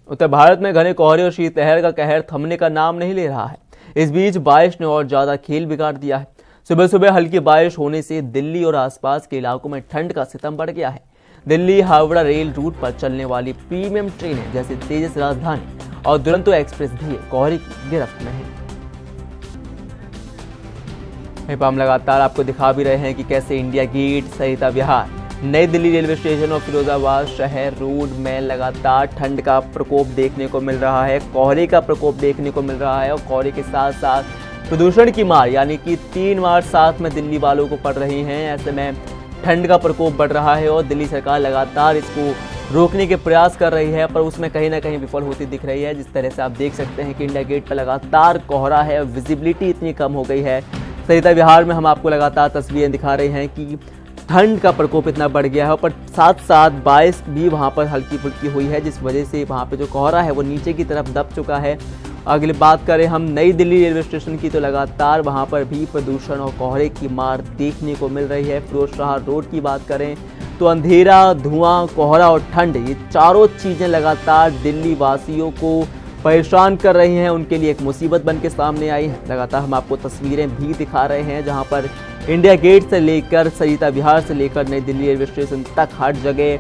उत्तर भारत में घने कोहरे और शीतलहर का कहर थमने का नाम नहीं ले रहा है। इस बीच बारिश ने और ज्यादा खेल बिगाड़ दिया है। सुबह सुबह हल्की बारिश होने से दिल्ली और आसपास के इलाकों में ठंड का सितम बढ़ गया है। दिल्ली हावड़ा रेल रूट पर चलने वाली प्रीमियम ट्रेनें जैसे तेजस राजधानी और दुरंतो एक्सप्रेस भी कोहरे की गिरफ्त में है। हम लगातार आपको दिखा भी रहे हैं कि कैसे इंडिया गेट, सरिता विहार, नई दिल्ली रेलवे स्टेशन और फिरोजाबाद शहर रोड में लगातार ठंड का प्रकोप देखने को मिल रहा है, कोहरे का प्रकोप देखने को मिल रहा है और कोहरे के साथ साथ प्रदूषण की मार यानी कि 3 मार साथ में दिल्ली वालों को पड़ रही हैं। ऐसे में ठंड का प्रकोप बढ़ रहा है और दिल्ली सरकार लगातार इसको रोकने के प्रयास कर रही है, पर उसमें कहीं ना कहीं विफल होती दिख रही है। जिस तरह से आप देख सकते हैं कि इंडिया गेट पर लगातार कोहरा है, विजिबिलिटी इतनी कम हो गई है। सरिता विहार में हम आपको लगातार तस्वीरें दिखा रहे हैं कि ठंड का प्रकोप इतना बढ़ गया है, पर साथ साथ बारिश भी वहां पर हल्की फुल्की हुई है, जिस वजह से वहां पे जो कोहरा है वो नीचे की तरफ दब चुका है। अगली बात करें हम नई दिल्ली रेलवे स्टेशन की, तो लगातार वहां पर भी प्रदूषण और कोहरे की मार देखने को मिल रही है। फिरोज शाह रोड की बात करें तो अंधेरा, धुआं, कोहरा और ठंड, ये चारों चीज़ें लगातार दिल्ली वासियों को परेशान कर रही हैं। उनके लिए एक मुसीबत बन के सामने आई है। लगातार हम आपको तस्वीरें भी दिखा रहे हैं जहां पर इंडिया गेट से लेकर सरिता विहार से लेकर नई दिल्ली रेलवे स्टेशन तक हर जगह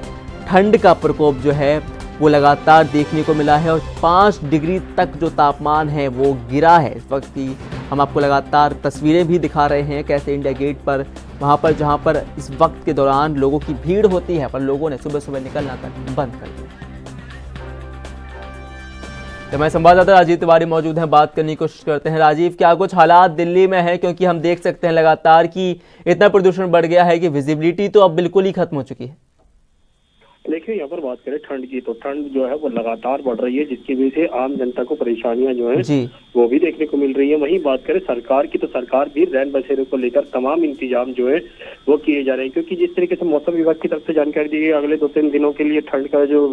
ठंड का प्रकोप जो है वो लगातार देखने को मिला है और 5 डिग्री तक जो तापमान है वो गिरा है। इस वक्त की हम आपको लगातार तस्वीरें भी दिखा रहे हैं कैसे इंडिया गेट पर वहाँ पर जहाँ पर इस वक्त के दौरान लोगों की भीड़ होती है, पर लोगों ने सुबह सुबह निकलना बंद कर दिया। हमारे संवाददाता राजीव तिवारी मौजूद हैं, बात करने की कोशिश करते हैं। राजीव, क्या कुछ हालात दिल्ली में है? क्योंकि हम देख सकते हैं लगातार कि इतना प्रदूषण बढ़ गया है कि विजिबिलिटी तो अब बिल्कुल ही खत्म हो चुकी है। देखिए, यहाँ पर बात करें ठंड की, तो ठंड जो है वो लगातार बढ़ रही है, जिसकी वजह से आम जनता को परेशानियां जो है वो भी देखने को मिल रही है। वहीं बात करें सरकार की, तो सरकार भी रैन बसेरों को लेकर तमाम इंतजाम जो है वो किए जा रहे हैं, क्योंकि जिस तरीके से मौसम विभाग की तरफ से जानकारी दी गई अगले 2-3 दिनों के लिए ठंड का जो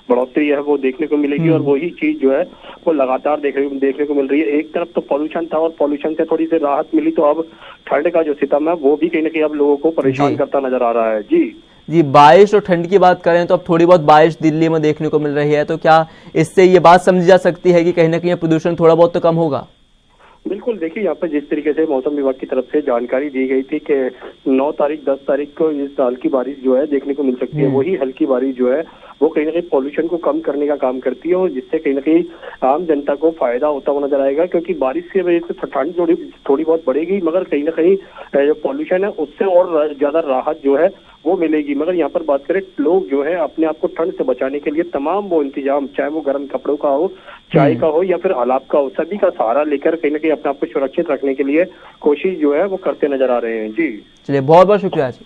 बढ़ोतरी है वो देखने को मिलेगी और वही चीज जो है वो लगातार देखने को मिल रही है। एक तरफ तो पॉल्यूशन था और पॉल्यूशन से थोड़ी सी राहत मिली, तो अब ठंड का जो सितम है वो भी कहीं ना कहीं अब लोगों को परेशान करता नजर आ रहा है। जी, बारिश और ठंड की बात करें तो अब थोड़ी बहुत बारिश दिल्ली में देखने को मिल रही है, तो क्या इससे ये बात समझी जा सकती है कि कहीं ना कहीं प्रदूषण थोड़ा बहुत तो कम होगा? बिल्कुल, देखिए यहाँ पर जिस तरीके से मौसम विभाग की तरफ से जानकारी दी गई थी कि 9 तारीख 10 तारीख को इस साल की बारिश जो है देखने को मिल सकती है। वही हल्की बारिश जो है वो कहीं ना कहीं पॉल्यूशन को कम करने का काम करती है और जिससे कहीं ना कहीं आम जनता को फायदा होता हुआ नजर आएगा, क्योंकि बारिश की वजह से ठंड थोड़ी बहुत बढ़ेगी, मगर कहीं ना कहीं जो पॉल्यूशन है उससे और ज्यादा राहत जो है वो मिलेगी। मगर यहाँ पर बात करें, लोग जो है अपने आप को ठंड से बचाने के लिए तमाम वो इंतजाम, चाहे वो गर्म कपड़ों का हो, चाय का हो या फिर अलाव का हो, सभी का सहारा लेकर कहीं ना कहीं अपने आप को सुरक्षित रखने के लिए कोशिश जो है वो करते नजर आ रहे हैं। जी, चलिए, बहुत बहुत शुक्रिया जी।